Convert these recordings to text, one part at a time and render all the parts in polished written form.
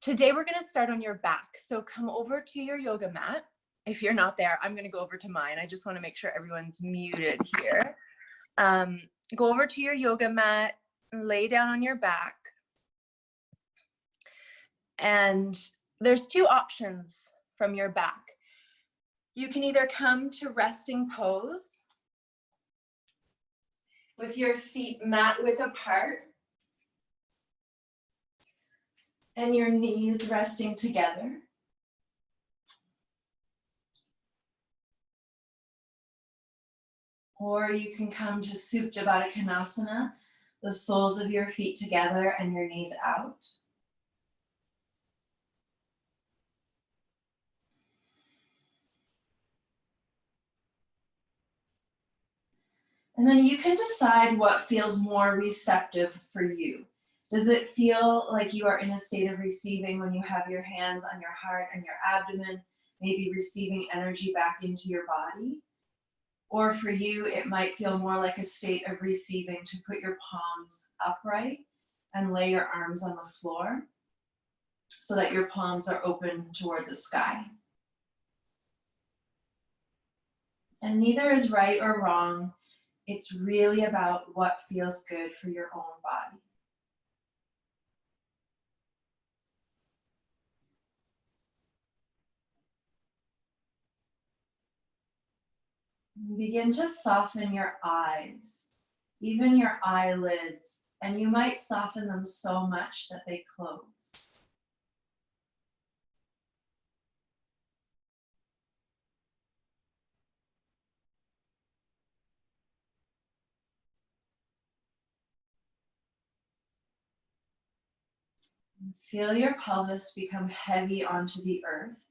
Today we're going to start on your back. So come over to your yoga mat. If you're not there, I'm going to go over to mine. I just want to make sure everyone's muted here. Go over to your yoga mat, lay down on your back. And there's two options from your back. You can either come to resting pose with your feet mat width apart and your knees resting together. Or you can come to Supta Baddha Konasana, the soles of your feet together and your knees out. And then you can decide what feels more receptive for you. Does it feel like you are in a state of receiving when you have your hands on your heart and your abdomen, maybe receiving energy back into your body? Or for you, it might feel more like a state of receiving to put your palms upright and lay your arms on the floor so that your palms are open toward the sky. And neither is right or wrong. It's really about what feels good for your own body. Begin to soften your eyes, even your eyelids, and you might soften them so much that they close. And feel your pelvis become heavy onto the earth.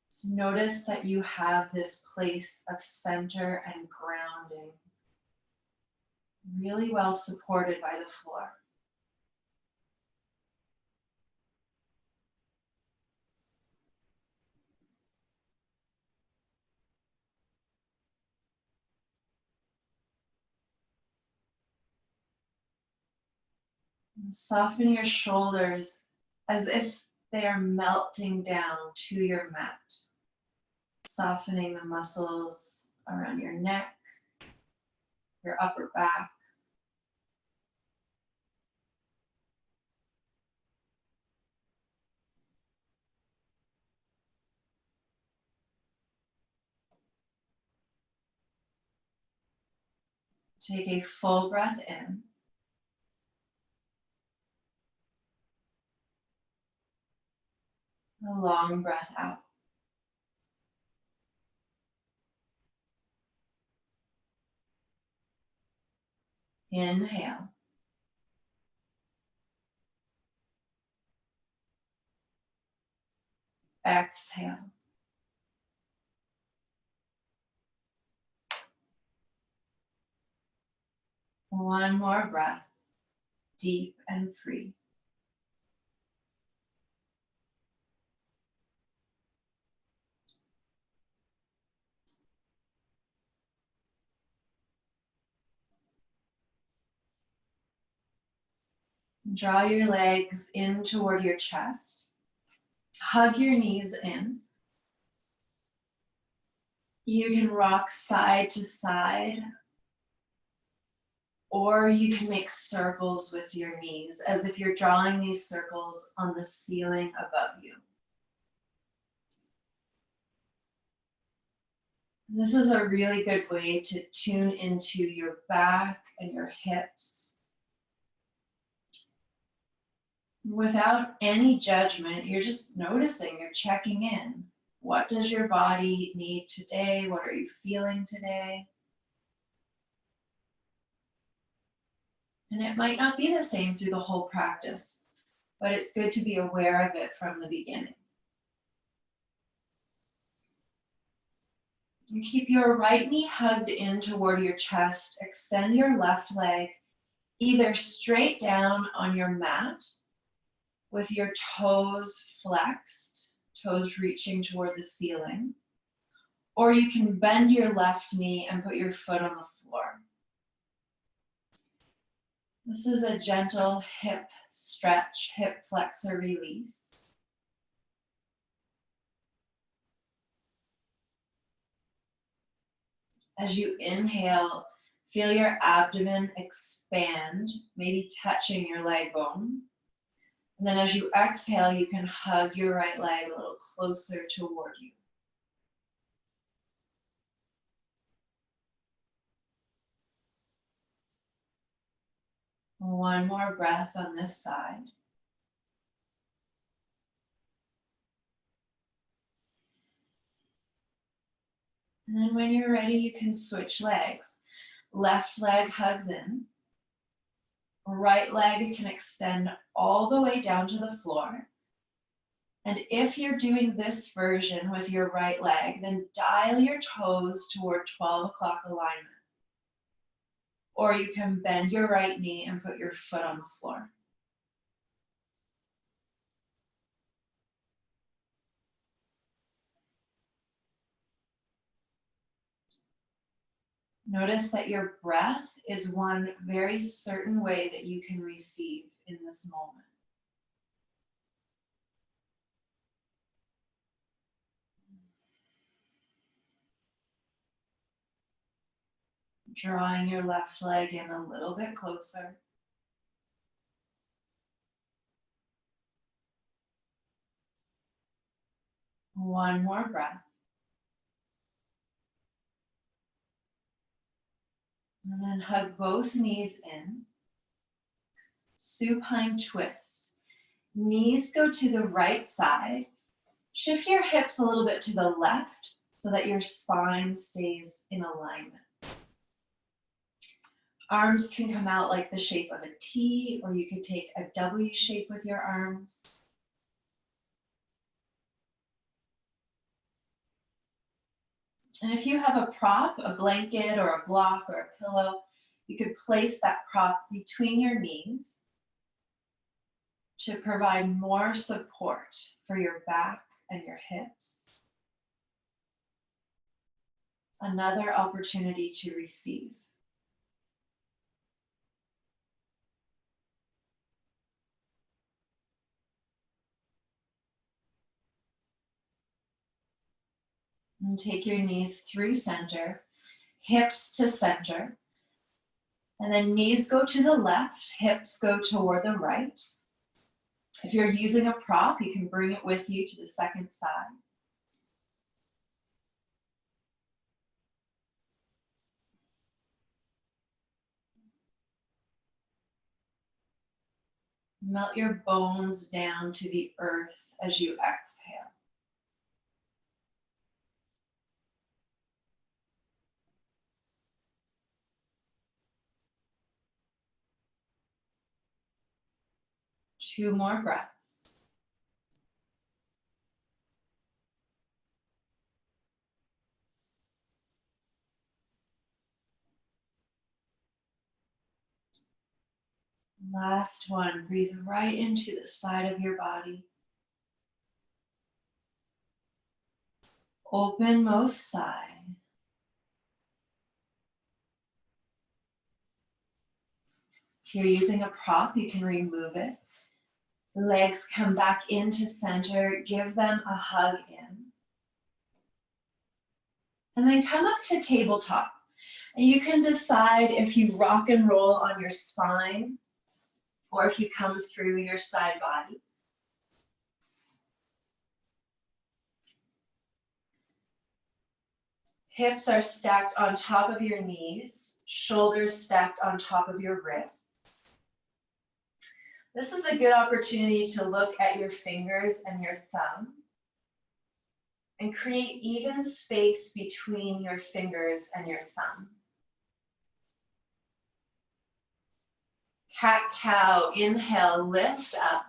So notice that you have this place of center and grounding, really well supported by the floor. And soften your shoulders as if they are melting down to your mat, softening the muscles around your neck, your upper back. Take a full breath in. A long breath out. Inhale. Exhale. One more breath, deep and free. Draw your legs in toward your chest. Hug your knees in. You can rock side to side, or you can make circles with your knees as if you're drawing these circles on the ceiling above you. This is a really good way to tune into your back and your hips. Without any judgment, you're just noticing, you're checking in. What does your body need today? What are you feeling today? And it might not be the same through the whole practice, but it's good to be aware of it from the beginning. And keep your right knee hugged in toward your chest. Extend your left leg either straight down on your mat with your toes flexed, toes reaching toward the ceiling, or you can bend your left knee and put your foot on the floor. This is a gentle hip stretch, hip flexor release. As you inhale, feel your abdomen expand, maybe touching your leg bone. And then as you exhale, you can hug your right leg a little closer toward you. One more breath on this side. And then when you're ready, you can switch legs. Left leg hugs in. Right leg can extend all the way down to the floor. And if you're doing this version with your right leg, then dial your toes toward 12 o'clock alignment. Or you can bend your right knee and put your foot on the floor. Notice that your breath is one very certain way that you can receive in this moment. Drawing your left leg in a little bit closer. One more breath. And then hug both knees in. Supine twist. Knees go to the right side. Shift your hips a little bit to the left so that your spine stays in alignment. Arms can come out like the shape of a T, or you could take a W shape with your arms. And if you have a prop, a blanket or a block or a pillow, you could place that prop between your knees to provide more support for your back and your hips. Another opportunity to receive. And take your knees through center, hips to center. And then knees go to the left, hips go toward the right. If you're using a prop, you can bring it with you to the second side. Melt your bones down to the earth as you exhale. Two more breaths. Last one, breathe right into the side of your body. Open both sides. If you're using a prop, you can remove it. Legs come back into center, give them a hug in. And then come up to tabletop. And you can decide if you rock and roll on your spine or if you come through your side body. Hips are stacked on top of your knees, shoulders stacked on top of your wrists. This is a good opportunity to look at your fingers and your thumb and create even space between your fingers and your thumb. Cat-cow, inhale, lift up,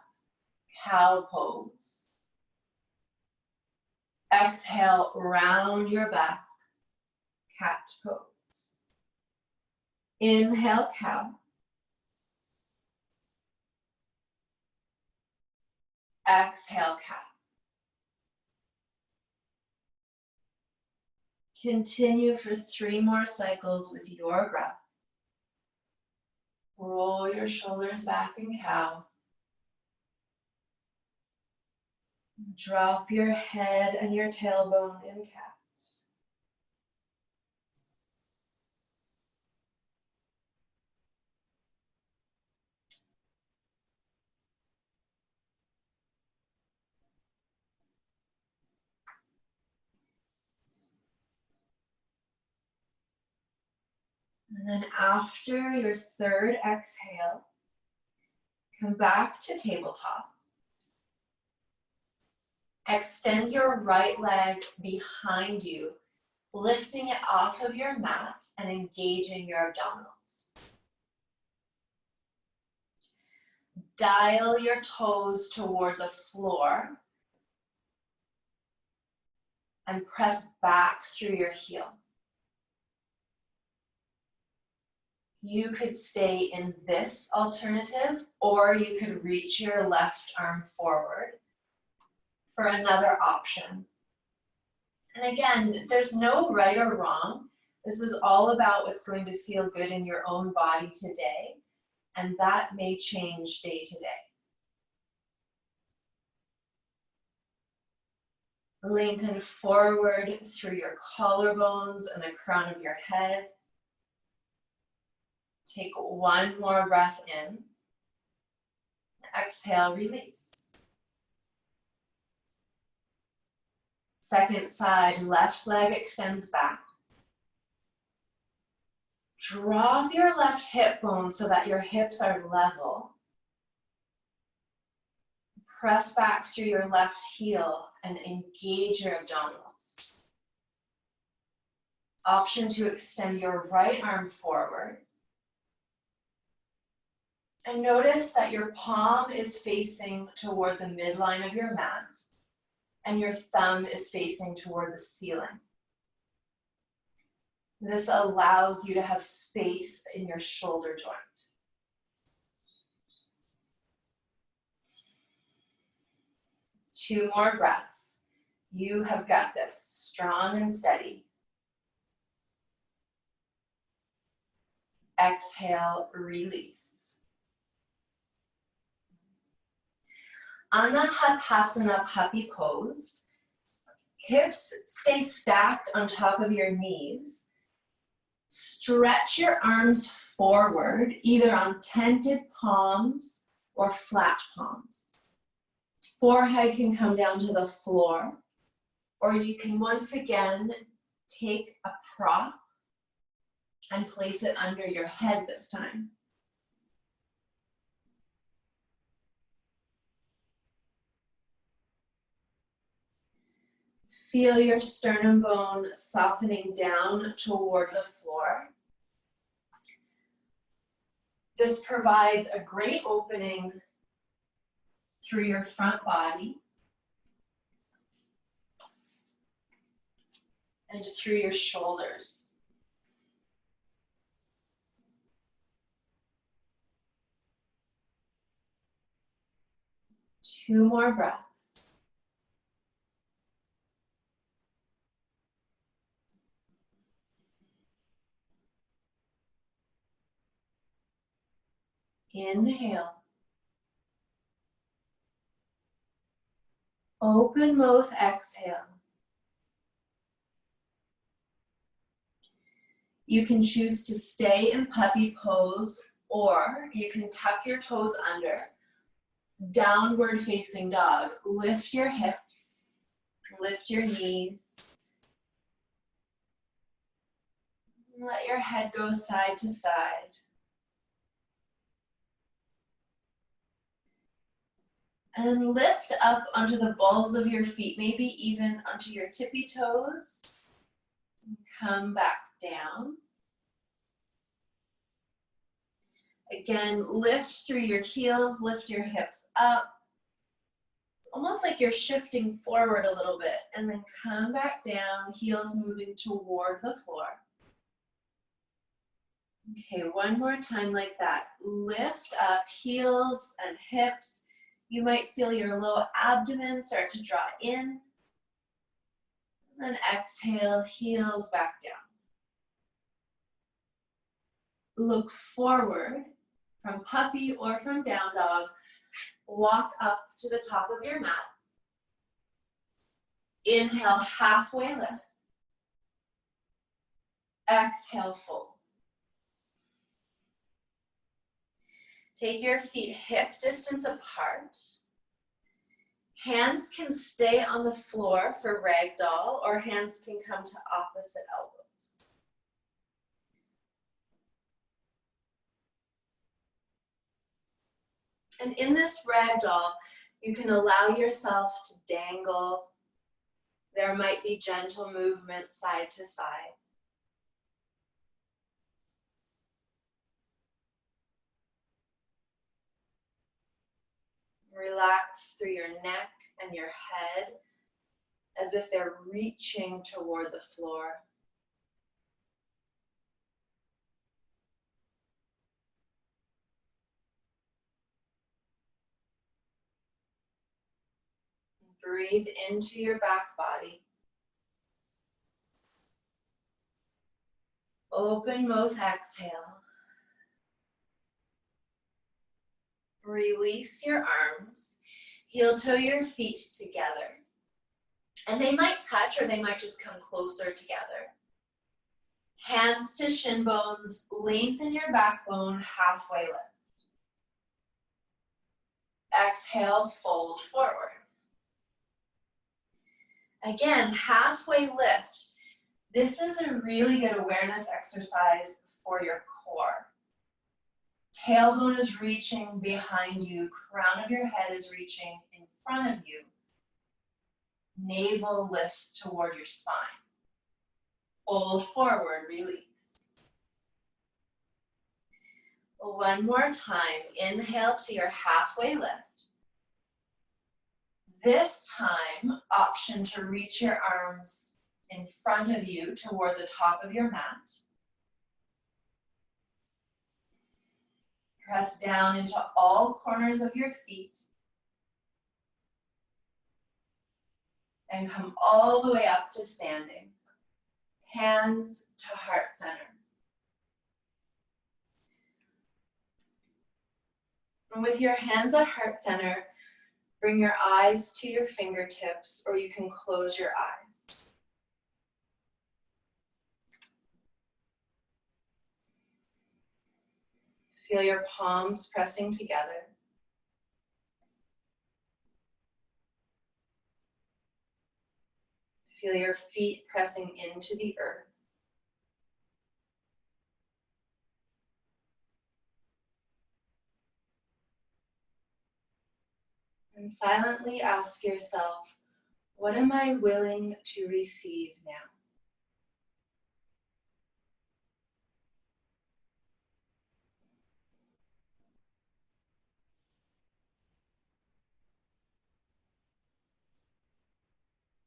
cow pose. Exhale, round your back, cat pose. Inhale, cow. Exhale, cat. Continue for 3 more cycles with your breath. Roll your shoulders back in cow. Drop your head and your tailbone in cat. And then after your third exhale, come back to tabletop. Extend your right leg behind you, lifting it off of your mat and engaging your abdominals. Dial your toes toward the floor and press back through your heel. You could stay in this alternative, or you could reach your left arm forward for another option. And again, there's no right or wrong. This is all about what's going to feel good in your own body today, and that may change day to day. Lengthen forward through your collarbones and the crown of your head. Take one more breath in. Exhale, release. Second side, left leg extends back. Drop your left hip bone so that your hips are level. Press back through your left heel and engage your abdominals. Option to extend your right arm forward. And notice that your palm is facing toward the midline of your mat and your thumb is facing toward the ceiling. This allows you to have space in your shoulder joint. Two more breaths. You have got this. Strong and steady. Exhale, release. Anahatasana puppy pose. Hips stay stacked on top of your knees. Stretch your arms forward, either on tented palms or flat palms. Forehead can come down to the floor, or you can once again take a prop and place it under your head this time. Feel your sternum bone softening down toward the floor. This provides a great opening through your front body and through your shoulders. Two more breaths. Inhale. Open mouth, exhale. You can choose to stay in puppy pose, or you can tuck your toes under. Downward facing dog. Lift your hips, lift your knees. Let your head go side to side. And lift up onto the balls of your feet, maybe even onto your tippy toes. And come back down. Again, lift through your heels, lift your hips up. It's almost like you're shifting forward a little bit, and then come back down, heels moving toward the floor. Okay, one more time like that. Lift up, heels and hips. You might feel your low abdomen start to draw in. And then exhale, heels back down. Look forward from puppy or from down dog, walk up to the top of your mat. Inhale, halfway lift. Exhale, fold. Take your feet hip distance apart. Hands can stay on the floor for ragdoll, or hands can come to opposite elbows. And in this ragdoll, you can allow yourself to dangle. There might be gentle movement side to side. Relax through your neck and your head as if they're reaching toward the floor. Breathe into your back body. Open mouth, exhale. Release your arms. Heel toe your feet together. And they might touch or they might just come closer together. Hands to shin bones, lengthen your backbone, halfway lift. Exhale, fold forward. Again, halfway lift. This is a really good awareness exercise for your core. Tailbone is reaching behind you, crown of your head is reaching in front of you. Navel lifts toward your spine. Fold forward, release. One more time, inhale to your halfway lift. This time, option to reach your arms in front of you toward the top of your mat. Press down into all corners of your feet. And come all the way up to standing. Hands to heart center. And with your hands at heart center, bring your eyes to your fingertips, or you can close your eyes. Feel your palms pressing together. Feel your feet pressing into the earth. And silently ask yourself, what am I willing to receive now?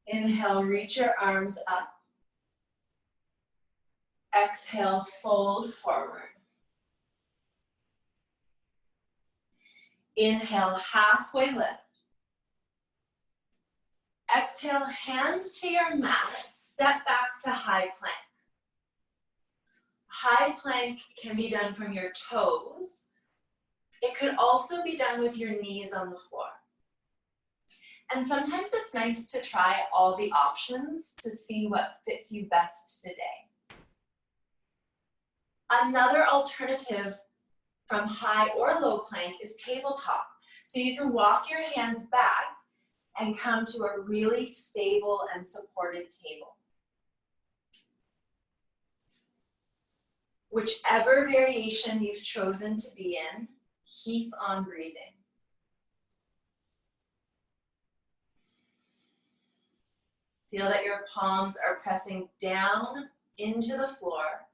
Inhale, reach your arms up. Exhale, fold forward. Inhale, halfway lift. Exhale, hands to your mat. Step back to high plank. High plank can be done from your toes. It could also be done with your knees on the floor. And sometimes it's nice to try all the options to see what fits you best today. Another alternative from high or low plank is tabletop. So you can walk your hands back and come to a really stable and supported table. Whichever variation you've chosen to be in, keep on breathing. Feel that your palms are pressing down into the floor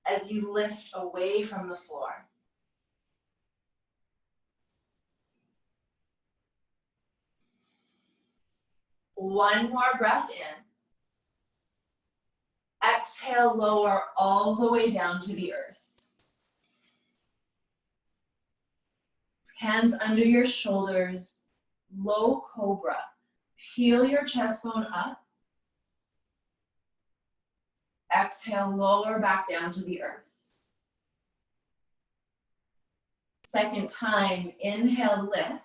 as you lift away from the floor. One more breath in. Exhale, lower all the way down to the earth. Hands under your shoulders, low cobra. Peel your chest bone up. Exhale, lower back down to the earth. Second time, inhale, lift.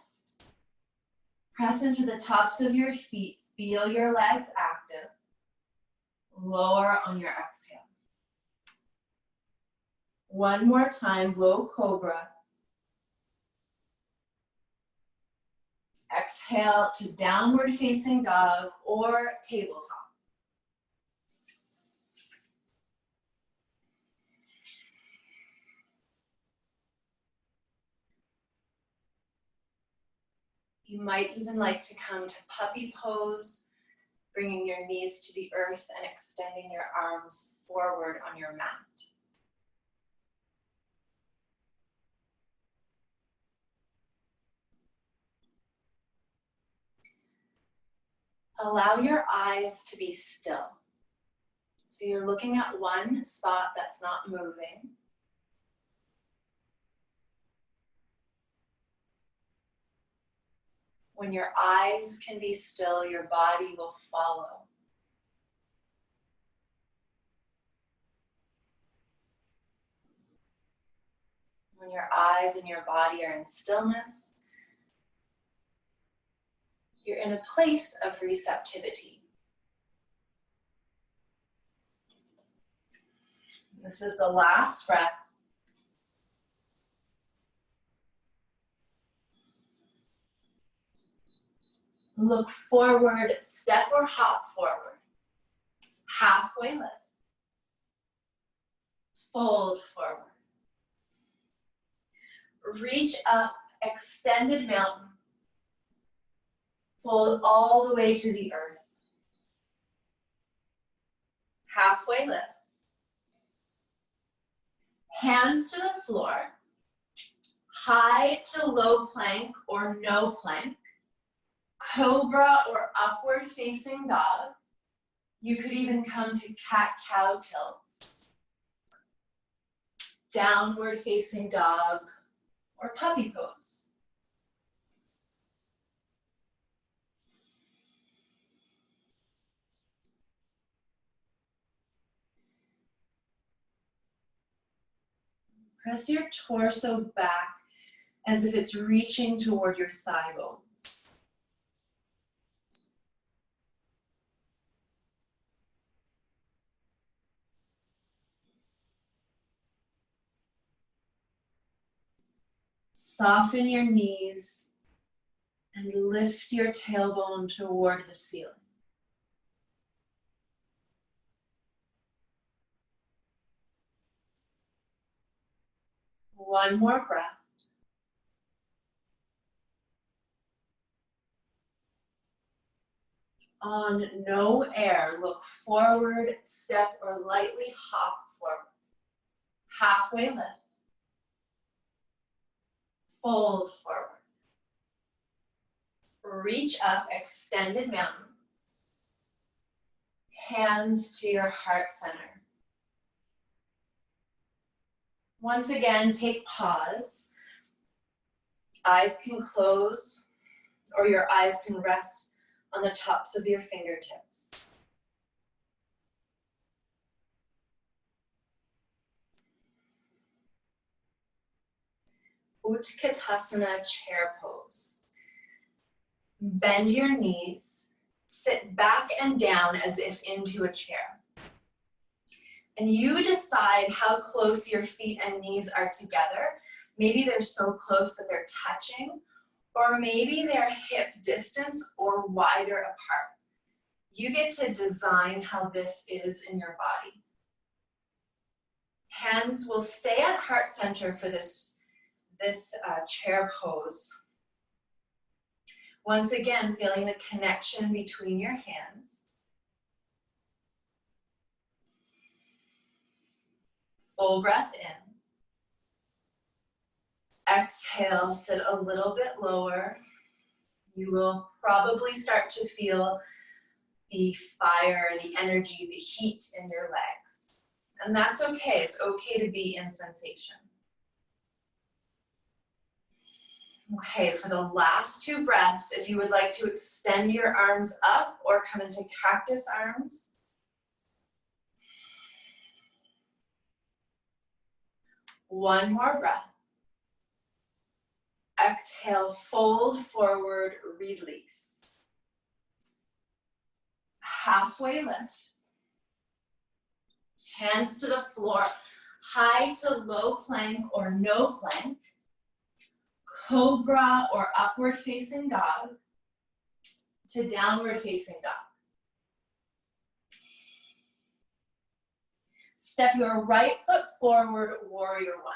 Press into the tops of your feet. Feel your legs active. Lower on your exhale. One more time, low cobra. Exhale to downward facing dog or tabletop. You might even like to come to puppy pose, bringing your knees to the earth and extending your arms forward on your mat. Allow your eyes to be still. So you're looking at one spot that's not moving. When your eyes can be still, your body will follow. When your eyes and your body are in stillness, you're in a place of receptivity. This is the last breath. Look forward, step or hop forward. Halfway lift. Fold forward. Reach up, extended mountain. Fold all the way to the earth. Halfway lift. Hands to the floor. High to low plank or no plank. Cobra or upward facing dog. You could even come to cat-cow tilts. Downward facing dog or puppy pose. Press your torso back as if it's reaching toward your thigh bones. Soften your knees and lift your tailbone toward the ceiling. One more breath. On no air, look forward, step, or lightly hop forward. Halfway lift. Fold forward. Reach up, extended mountain. Hands to your heart center. Once again, take pause. Eyes can close, or your eyes can rest on the tops of your fingertips. Utkatasana chair pose. Bend your knees, sit back and down as if into a chair. And you decide how close your feet and knees are together. Maybe they're so close that they're touching, or maybe they're hip distance or wider apart. You get to design how this is in your body. Hands will stay at heart center for this chair pose. Once again, feeling the connection between your hands. Full breath in. Exhale, sit a little bit lower. You will probably start to feel the fire, the energy, the heat in your legs. And that's okay. It's okay to be in sensation. Okay, for the last two breaths, if you would like to extend your arms up or come into cactus arms. One more breath. Exhale, fold forward, release. Halfway lift. Hands to the floor, high to low plank or no plank. Cobra or upward facing dog to downward facing dog. Step your right foot forward, warrior one.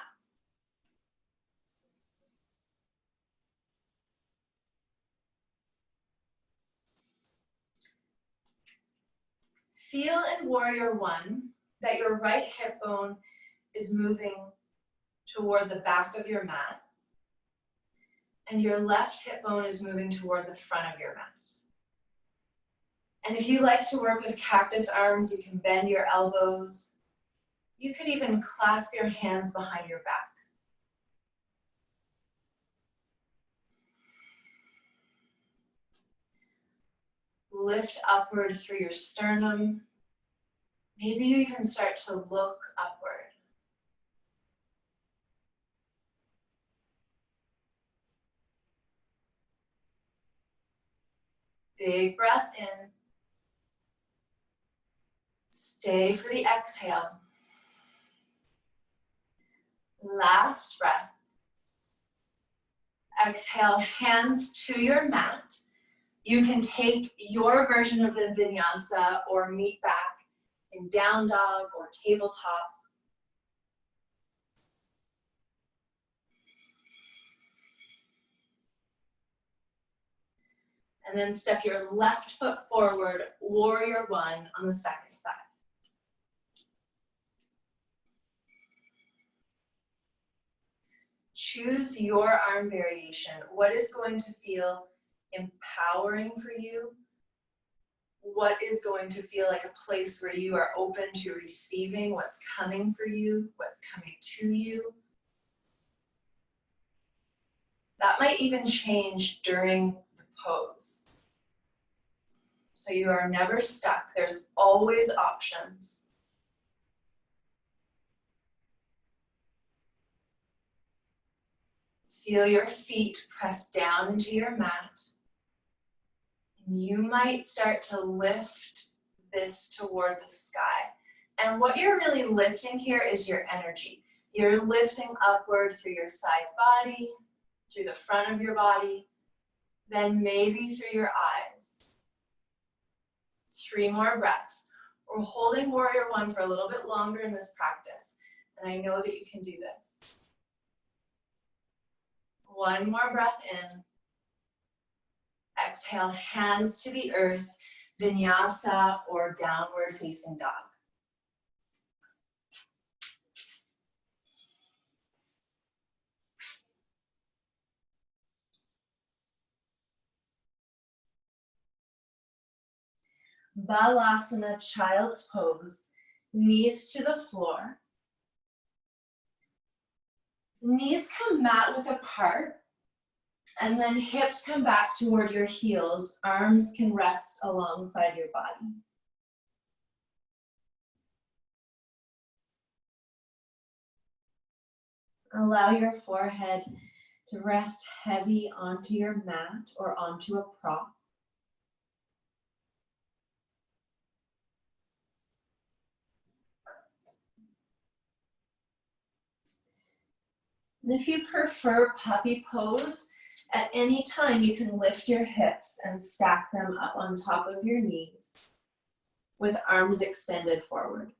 Feel in warrior one that your right hip bone is moving toward the back of your mat, and your left hip bone is moving toward the front of your mat. And if you like to work with cactus arms, you can bend your elbows. You could even clasp your hands behind your back. Lift upward through your sternum. Maybe you even start to look upward. Big breath in. Stay for the exhale. Last breath. Exhale, hands to your mat. You can take your version of the vinyasa or meet back in down dog or tabletop. And then step your left foot forward, warrior one on the second side. Choose your arm variation. What is going to feel empowering for you? What is going to feel like a place where you are open to receiving what's coming for you, what's coming to you? That might even change during the pose. So you are never stuck. There's always options. Feel your feet press down into your mat. And you might start to lift this toward the sky. And what you're really lifting here is your energy. You're lifting upward through your side body, through the front of your body, then maybe through your eyes. 3 more breaths. We're holding warrior one for a little bit longer in this practice, and I know that you can do this. 1 more breath in. Exhale, hands to the earth, vinyasa or downward facing dog. Balasana, child's pose, knees to the floor. Knees come mat width apart, and then hips come back toward your heels. Arms can rest alongside your body. Allow your forehead to rest heavy onto your mat or onto a prop. And if you prefer puppy pose, at any time you can lift your hips and stack them up on top of your knees with arms extended forward.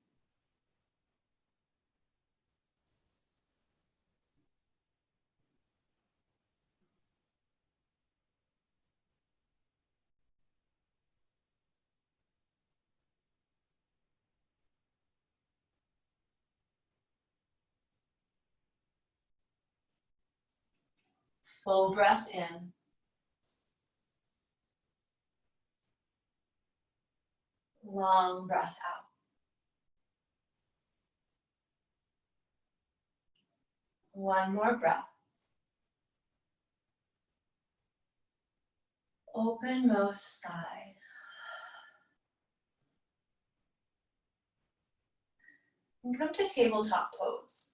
Full breath in. Long breath out. One more breath. Open mouth, sigh. And come to tabletop pose.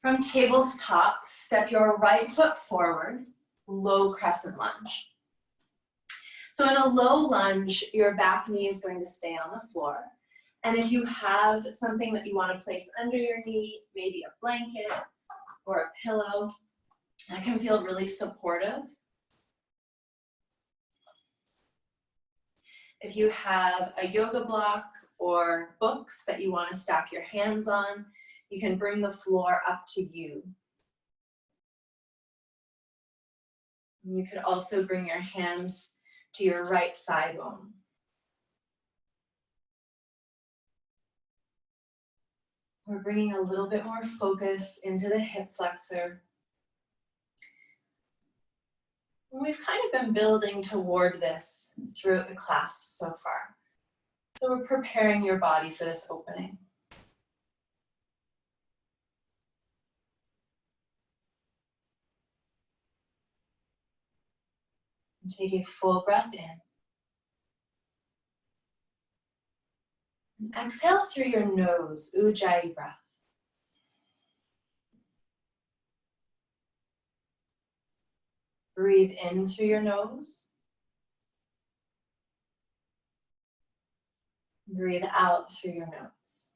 From tabletop, step your right foot forward, low crescent lunge. So in a low lunge, your back knee is going to stay on the floor. And if you have something that you want to place under your knee, maybe a blanket or a pillow, that can feel really supportive. If you have a yoga block or books that you want to stack your hands on, you can bring the floor up to you. You could also bring your hands to your right thigh bone. We're bringing a little bit more focus into the hip flexor. We've kind of been building toward this throughout the class so far. So we're preparing your body for this opening. And take a full breath in. And exhale through your nose, Ujjayi breath. Breathe in through your nose. Breathe out through your nose.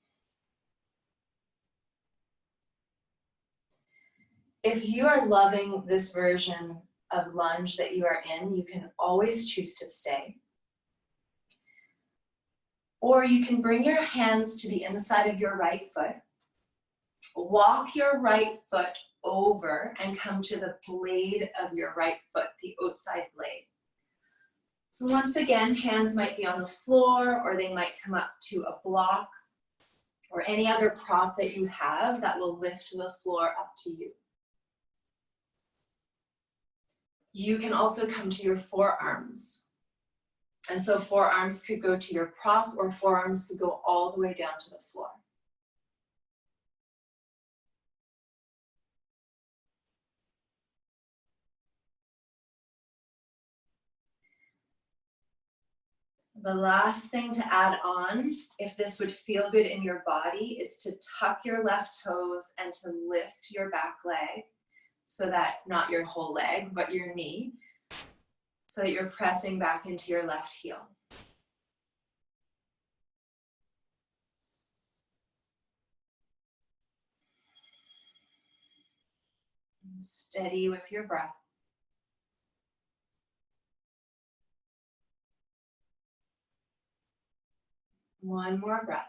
If you are loving this version of lunge that you are in, you can always choose to stay. Or you can bring your hands to the inside of your right foot. Walk your right foot over and come to the blade of your right foot, the outside blade. So once again, hands might be on the floor, or they might come up to a block or any other prop that you have that will lift the floor up to you. You can also come to your forearms. And so forearms could go to your prop, or forearms could go all the way down to the floor. The last thing to add on, if this would feel good in your body, is to tuck your left toes and to lift your back leg, so that, not your whole leg, but your knee, so that you're pressing back into your left heel. Steady with your breath. One more breath.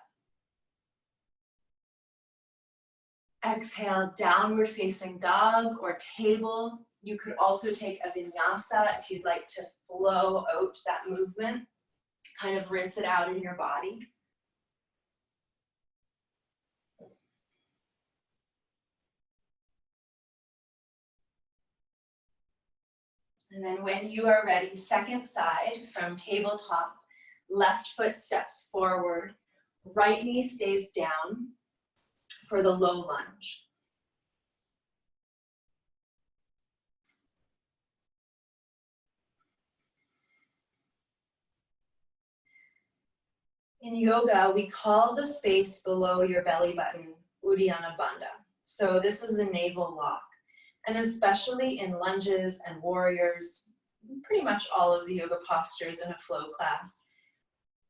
Exhale, downward facing dog or table. You could also take a vinyasa if you'd like to flow out that movement, kind of rinse it out in your body. And then when you are ready, second side from tabletop, left foot steps forward, right knee stays down for the low lunge. In yoga, we call the space below your belly button Uddiyana Bandha. So this is the navel lock. And especially in lunges and warriors, pretty much all of the yoga postures in a flow class,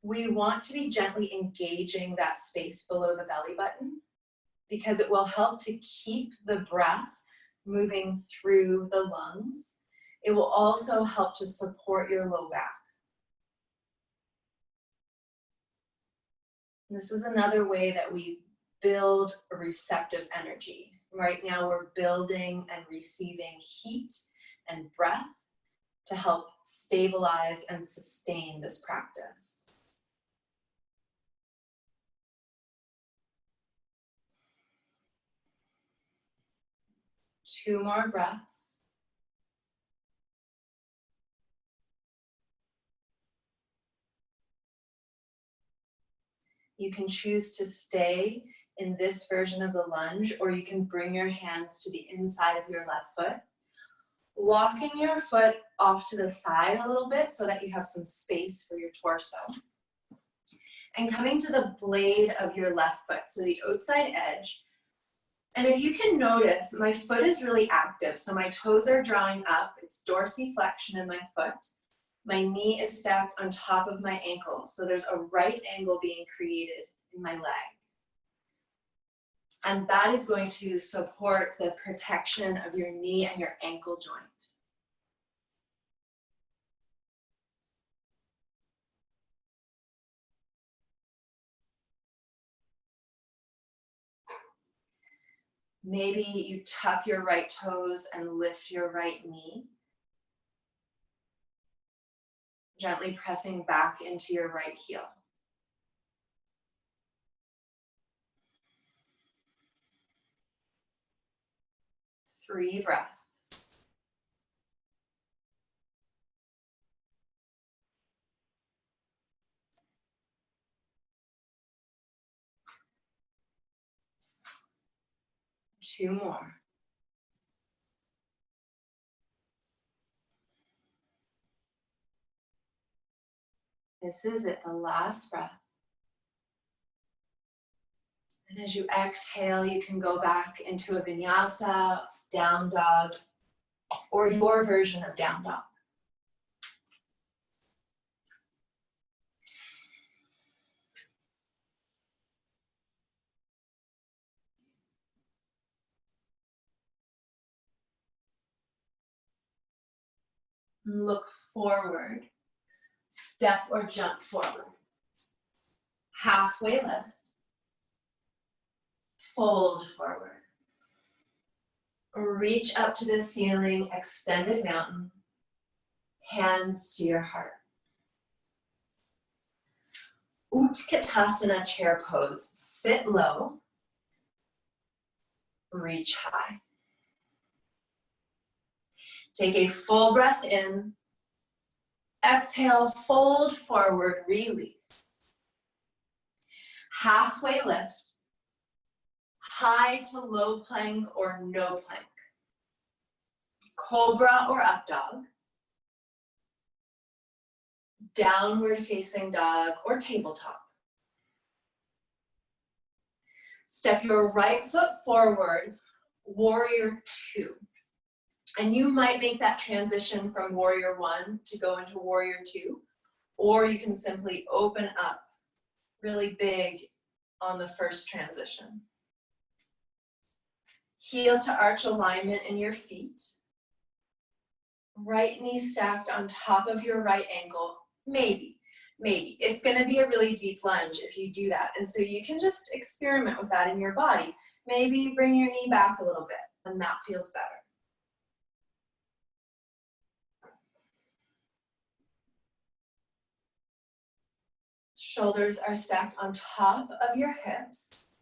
we want to be gently engaging that space below the belly button, because it will help to keep the breath moving through the lungs. It will also help to support your low back. This is another way that we build a receptive energy. Right now we're building and receiving heat and breath to help stabilize and sustain this practice. Two more breaths. You can choose to stay in this version of the lunge, or you can bring your hands to the inside of your left foot. Walking your foot off to the side a little bit so that you have some space for your torso. And coming to the blade of your left foot, so the outside edge. And if you can notice, my foot is really active. So my toes are drawing up. It's dorsiflexion in my foot. My knee is stacked on top of my ankle. So there's a right angle being created in my leg. And that is going to support the protection of your knee and your ankle joint. Maybe you tuck your right toes and lift your right knee. Gently pressing back into your right heel. Three breaths. Two more. This is it, the last breath. And as you exhale, you can go back into a vinyasa, down dog, or your version of down dog. Look forward, step or jump forward. Halfway lift, fold forward. Reach up to the ceiling, extended mountain, hands to your heart. Utkatasana chair pose, sit low, reach high. Take a full breath in, exhale, fold forward, release. Halfway lift, high to low plank or no plank. Cobra or up dog. Downward facing dog or tabletop. Step your right foot forward, warrior two. And you might make that transition from warrior one to go into warrior two, or you can simply open up really big on the first transition. Heel to arch alignment in your feet. Right knee stacked on top of your right ankle. Maybe. It's gonna be a really deep lunge if you do that. And so you can just experiment with that in your body. Maybe bring your knee back a little bit and that feels better. Shoulders are stacked on top of your hips.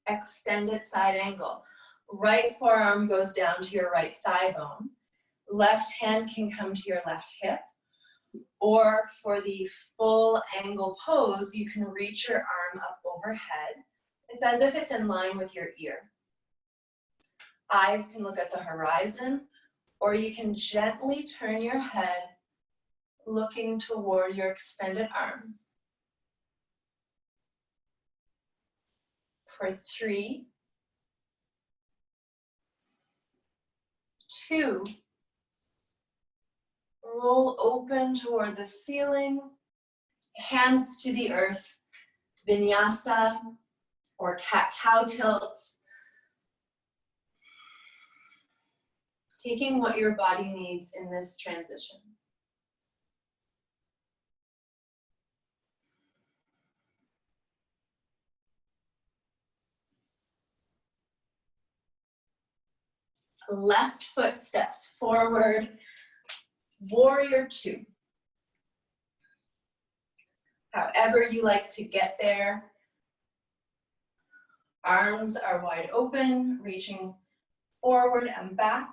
Extended side angle. Right forearm goes down to your right thigh bone. Left hand can come to your left hip. Or for the full angle pose, you can reach your arm up overhead. It's as if it's in line with your ear. Eyes can look at the horizon, or you can gently turn your head looking toward your extended arm. For 3, 2, roll open toward the ceiling, hands to the earth, vinyasa or cat-cow tilts. Taking what your body needs in this transition. Left foot steps forward, warrior two. However you like to get there. Arms are wide open, reaching forward and back.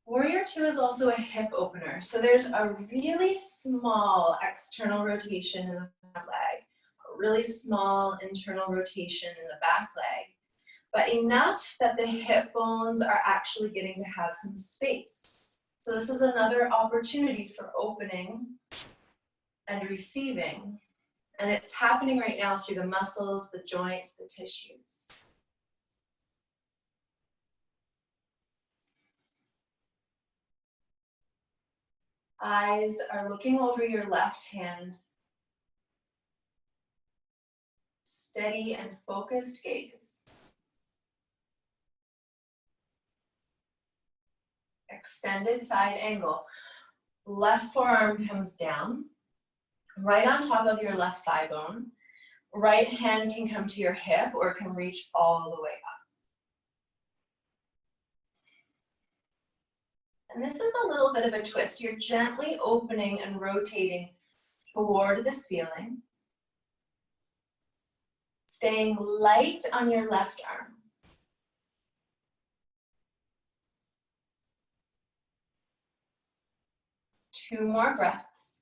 Warrior two is also a hip opener. So there's a really small external rotation in the front leg, a really small internal rotation in the back leg, but enough that the hip bones are actually getting to have some space. So this is another opportunity for opening and receiving. And it's happening right now through the muscles, the joints, the tissues. Eyes are looking over your left hand. Steady and focused gaze. Extended side angle. Left forearm comes down, right on top of your left thigh bone. Right hand can come to your hip or can reach all the way up. And this is a little bit of a twist. You're gently opening and rotating toward the ceiling, staying light on your left arm. Two more breaths.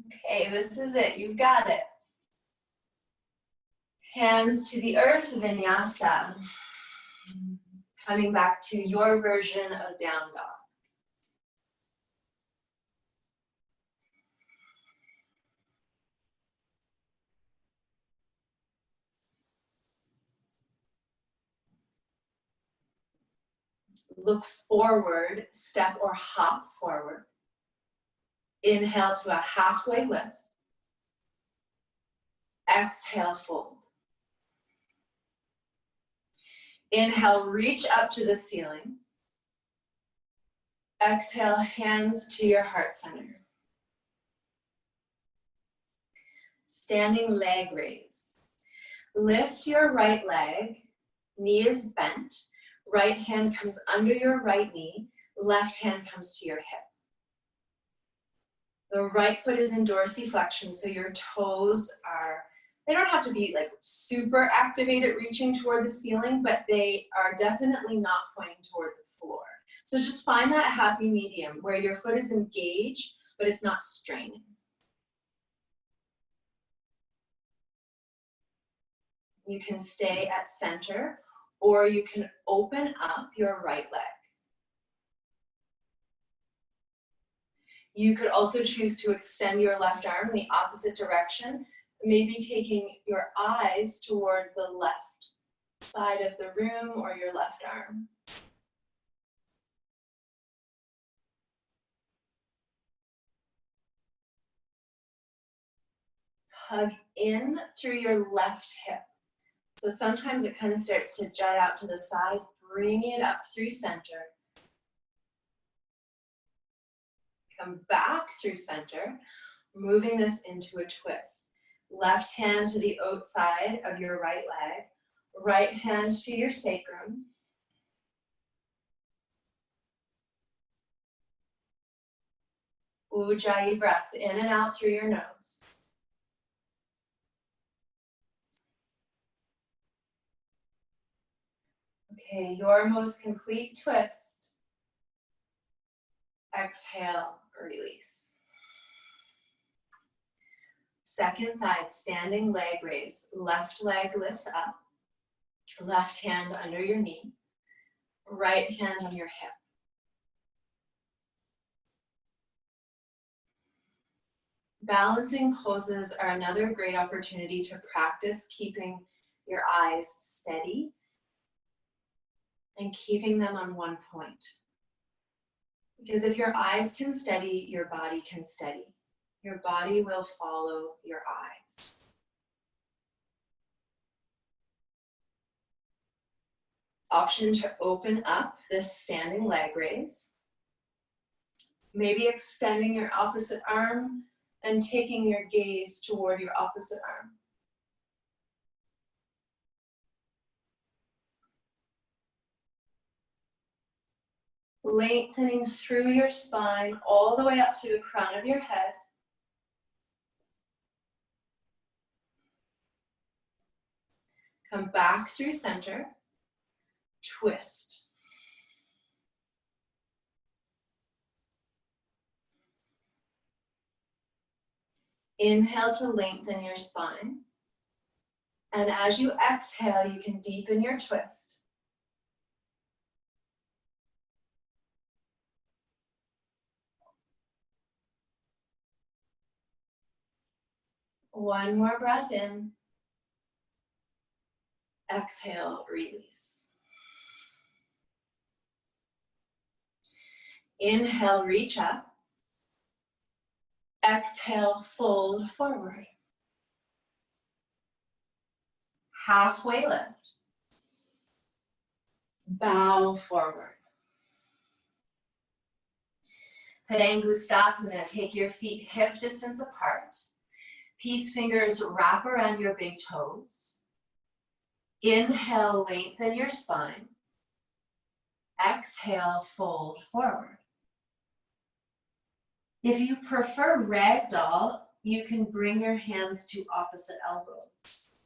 Okay, this is it. You've got it. Hands to the earth, vinyasa. Coming back to your version of down dog. Look forward, step or hop forward. Inhale to a halfway lift. Exhale, fold. Inhale, reach up to the ceiling. Exhale, hands to your heart center. Standing leg raise. Lift your right leg, knee is bent. Right hand comes under your right knee, left hand comes to your hip. The right foot is in dorsiflexion, so your toes are, they don't have to be like super activated reaching toward the ceiling, but they are definitely not pointing toward the floor. So just find that happy medium where your foot is engaged, but it's not straining. You can stay at center, or you can open up your right leg. You could also choose to extend your left arm in the opposite direction, maybe taking your eyes toward the left side of the room or your left arm. Hug in through your left hip. So sometimes it kind of starts to jut out to the side. Bring it up through center. Come back through center, moving this into a twist. Left hand to the outside of your right leg. Right hand to your sacrum. Ujjayi breath in and out through your nose. Okay, your most complete twist. Exhale, release. Second side, standing leg raise. Left leg lifts up. Left hand under your knee. Right hand on your hip. Balancing poses are another great opportunity to practice keeping your eyes steady and keeping them on one point. Because if your eyes can steady, your body can steady. Your body will follow your eyes. Option to open up this standing leg raise. Maybe extending your opposite arm and taking your gaze toward your opposite arm. Lengthening through your spine all the way up through the crown of your head. Come back through center. Twist. Inhale to lengthen your spine. And as you exhale, you can deepen your twist. One more breath in. Exhale, release. Inhale, reach up. Exhale, fold forward. Halfway lift. Bow forward. Padangusthasana, take your feet hip distance apart. Peace fingers wrap around your big toes. Inhale, lengthen your spine. Exhale, fold forward. If you prefer ragdoll, you can bring your hands to opposite elbows.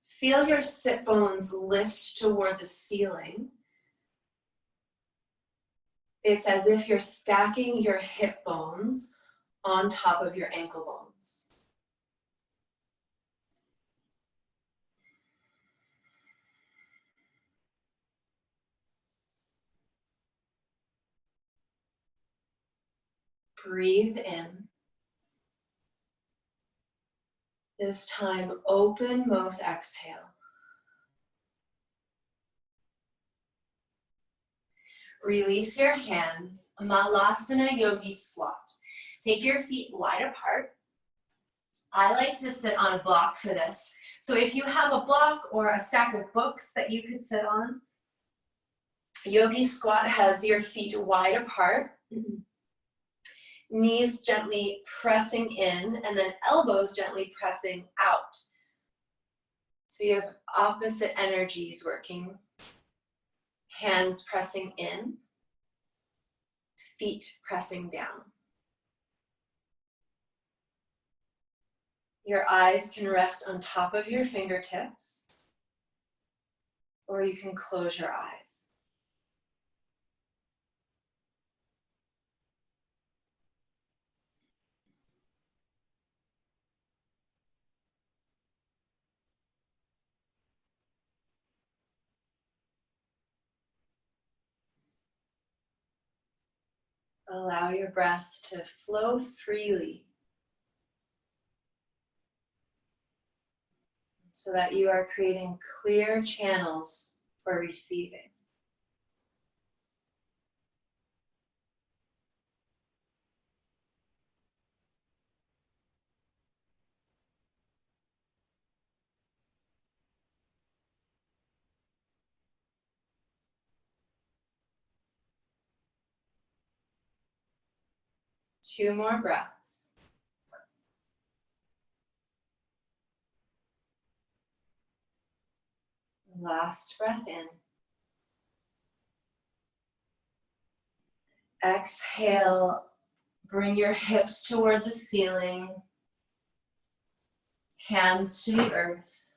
Feel your sit bones lift toward the ceiling. It's as if you're stacking your hip bones on top of your ankle bones. Breathe in. This time, open mouth, exhale. Release your hands, Malasana Yogi Squat. Take your feet wide apart. I like to sit on a block for this. So if you have a block or a stack of books that you could sit on, Yogi Squat has your feet wide apart, knees gently pressing in, and then elbows gently pressing out. So you have opposite energies working. Hands pressing in, feet pressing down. Your eyes can rest on top of your fingertips, or you can close your eyes. Allow your breath to flow freely so that you are creating clear channels for receiving. Two more breaths. Last breath in. Exhale, bring your hips toward the ceiling, hands to the earth.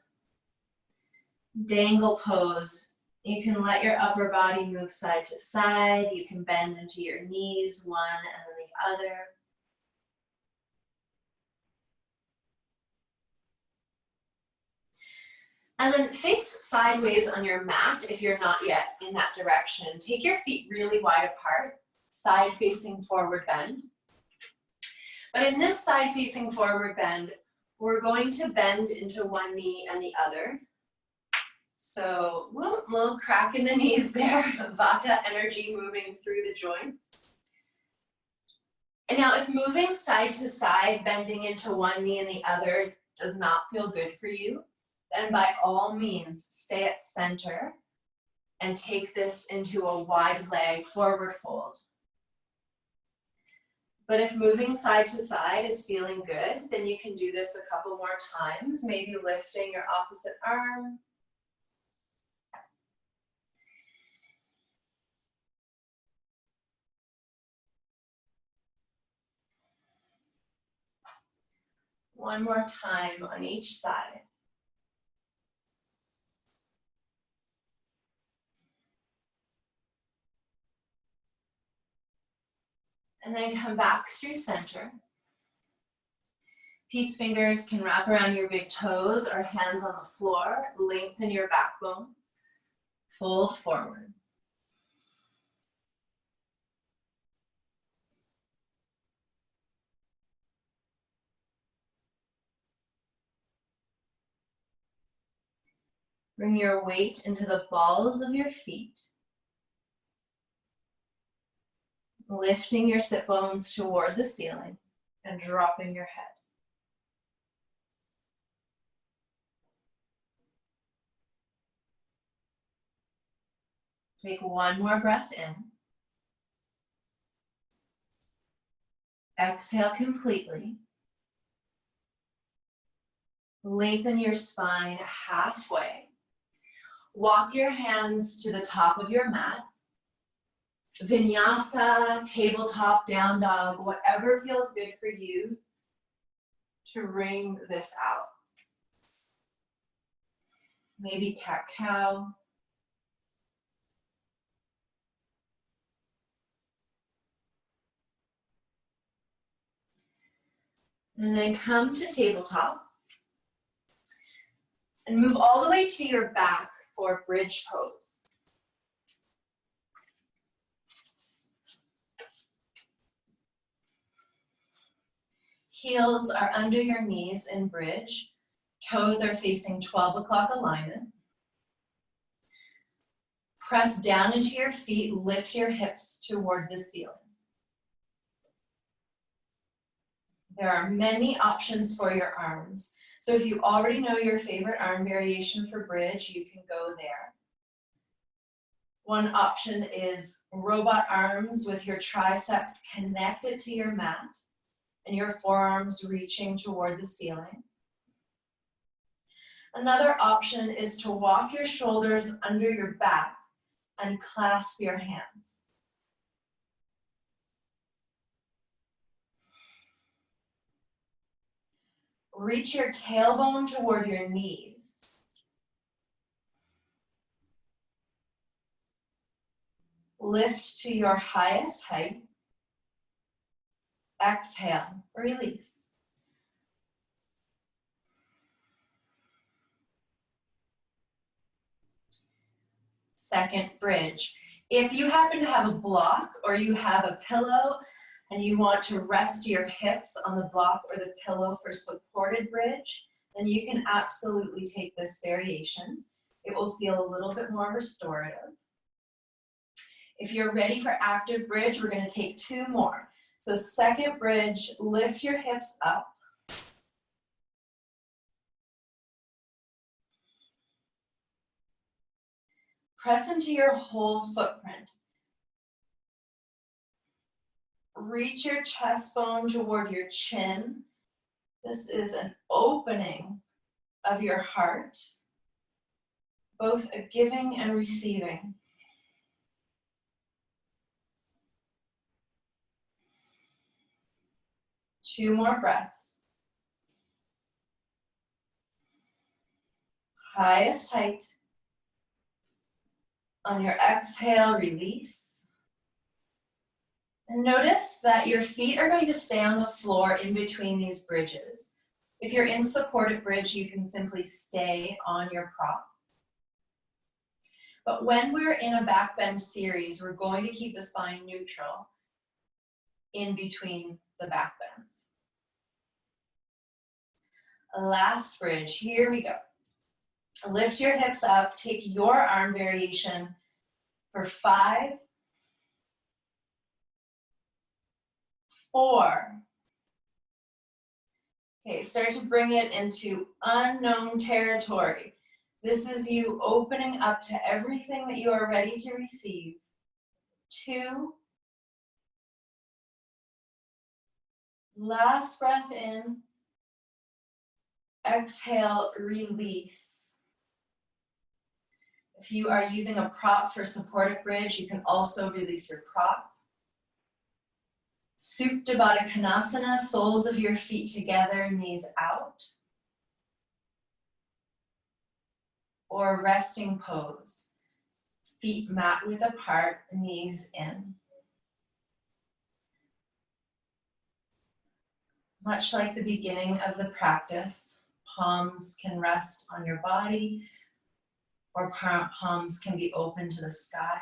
Dangle pose. You can let your upper body move side to side. You can bend into your knees, one and then the other. And then face sideways on your mat if you're not yet in that direction. Take your feet really wide apart, side facing forward bend. But in this side facing forward bend, we're going to bend into one knee and the other. So, little crack in the knees there, Vata energy moving through the joints. And now if moving side to side, bending into one knee and the other does not feel good for you, then by all means, stay at center and take this into a wide leg forward fold. But if moving side to side is feeling good, then you can do this a couple more times, maybe lifting your opposite arm. One more time on each side. And then come back through center. Peace fingers can wrap around your big toes or hands on the floor. Lengthen your backbone. Fold forward. Bring your weight into the balls of your feet, lifting your sit bones toward the ceiling and dropping your head. Take one more breath in. Exhale completely. Lengthen your spine halfway. Walk your hands to the top of your mat. Vinyasa, tabletop, down dog, whatever feels good for you to wring this out. Maybe cat-cow. And then come to tabletop and move all the way to your back for bridge pose. Heels are under your knees in bridge. Toes are facing 12 o'clock alignment. Press down into your feet, lift your hips toward the ceiling. There are many options for your arms. So if you already know your favorite arm variation for bridge, you can go there. One option is robot arms with your triceps connected to your mat and your forearms reaching toward the ceiling. Another option is to walk your shoulders under your back and clasp your hands. Reach your tailbone toward your knees. Lift to your highest height. Exhale, release. Second bridge. If you happen to have a block or you have a pillow and you want to rest your hips on the block or the pillow for supported bridge, then you can absolutely take this variation. It will feel a little bit more restorative. If you're ready for active bridge, we're going to take two more. So second bridge, lift your hips up. Press into your whole footprint. Reach your chest bone toward your chin. This is an opening of your heart, both a giving and receiving. Two more breaths. Highest height. On your exhale, release. And notice that your feet are going to stay on the floor in between these bridges. If you're in supported bridge, you can simply stay on your prop. But when we're in a back bend series, we're going to keep the spine neutral in between the back bends. Last bridge, here we go. Lift your hips up, take your arm variation for 5, 4. Okay, start to bring it into unknown territory. This is you opening up to everything that you are ready to receive. 2. Last breath in. Exhale, release. If you are using a prop for supported bridge, you can also release your prop. Supta Baddha Konasana, soles of your feet together, knees out. Or resting pose, feet mat width apart, knees in. Much like the beginning of the practice, palms can rest on your body, or palms can be open to the sky.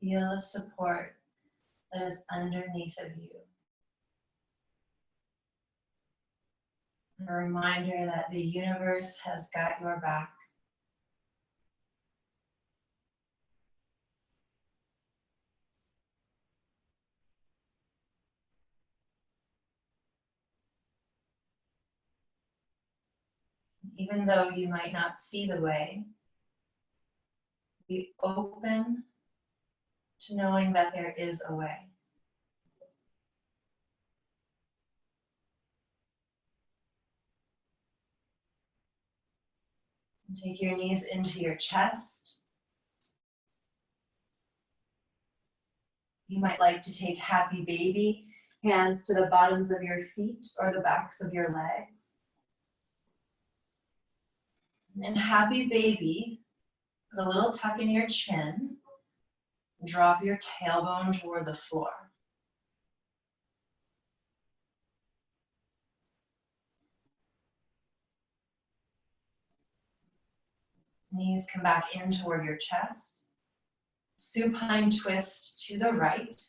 Feel the support that is underneath of you. A reminder that the universe has got your back. Even though you might not see the way, be open to knowing that there is a way. Take your knees into your chest. You might like to take happy baby, hands to the bottoms of your feet or the backs of your legs. And then happy baby, put a little tuck in your chin. Drop your tailbone toward the floor. Knees come back in toward your chest. Supine twist to the right.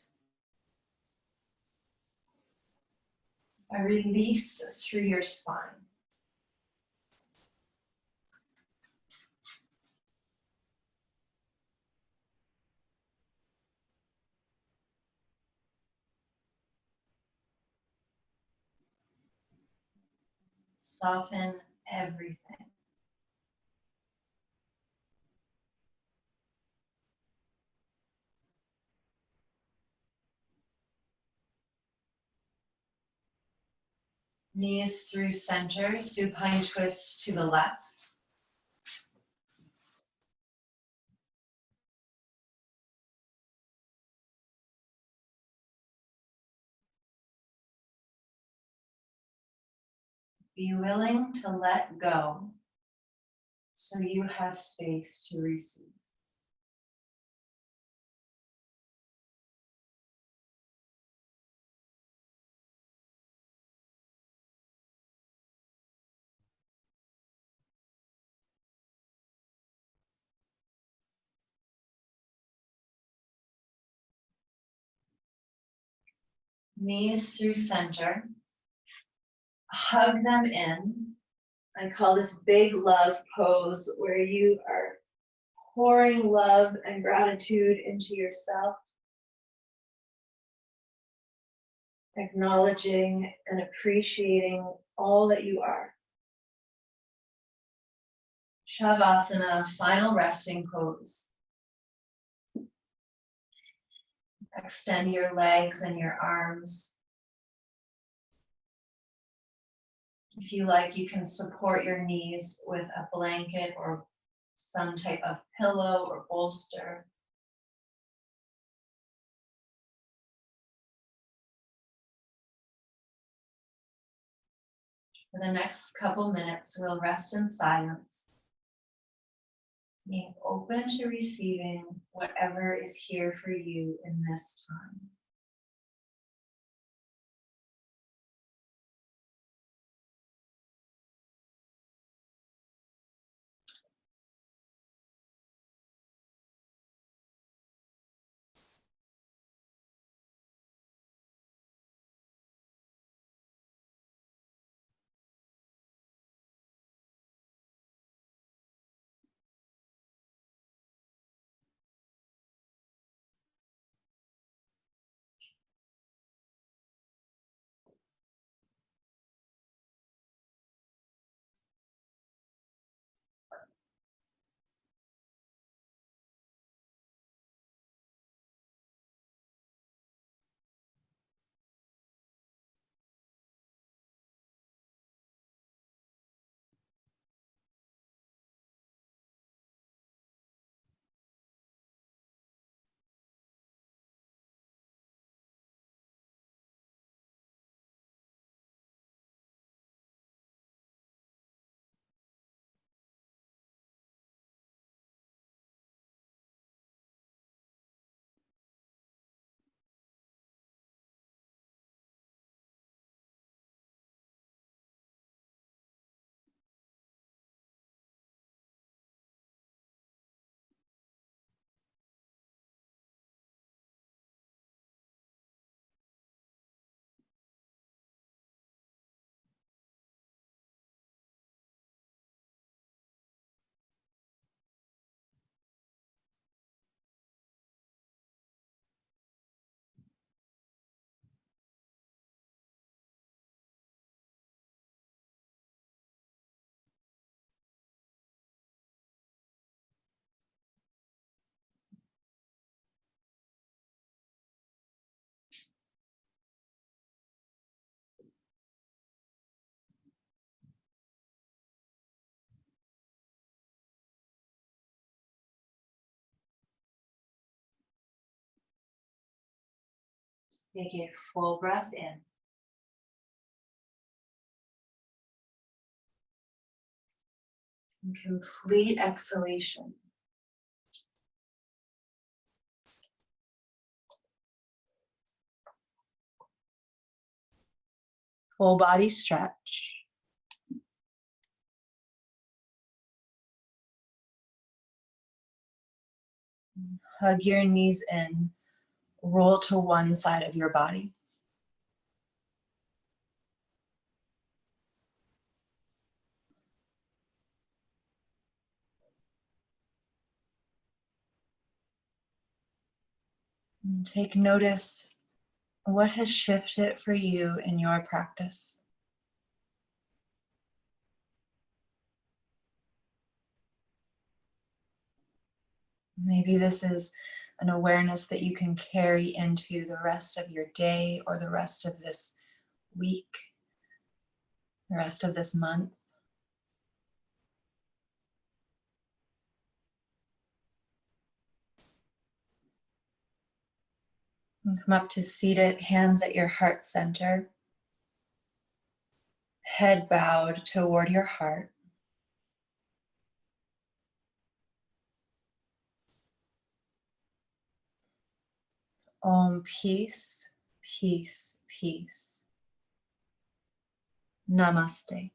A release through your spine. Soften everything. Knees through center, supine twist to the left. Be willing to let go so you have space to receive. Knees through center. Hug them in. I call this big love pose where you are pouring love and gratitude into yourself, acknowledging and appreciating all that you are. Shavasana, final resting pose. Extend your legs and your arms. If you like, you can support your knees with a blanket or some type of pillow or bolster. For the next couple minutes, we'll rest in silence, being open to receiving whatever is here for you in this time. Take a full breath in. And complete exhalation. Full body stretch. Hug your knees in. Roll to one side of your body. And take notice what has shifted for you in your practice. Maybe this is an awareness that you can carry into the rest of your day or the rest of this week, the rest of this month. And come up to seated, hands at your heart center, head bowed toward your heart. Om, peace, peace, peace. Namaste.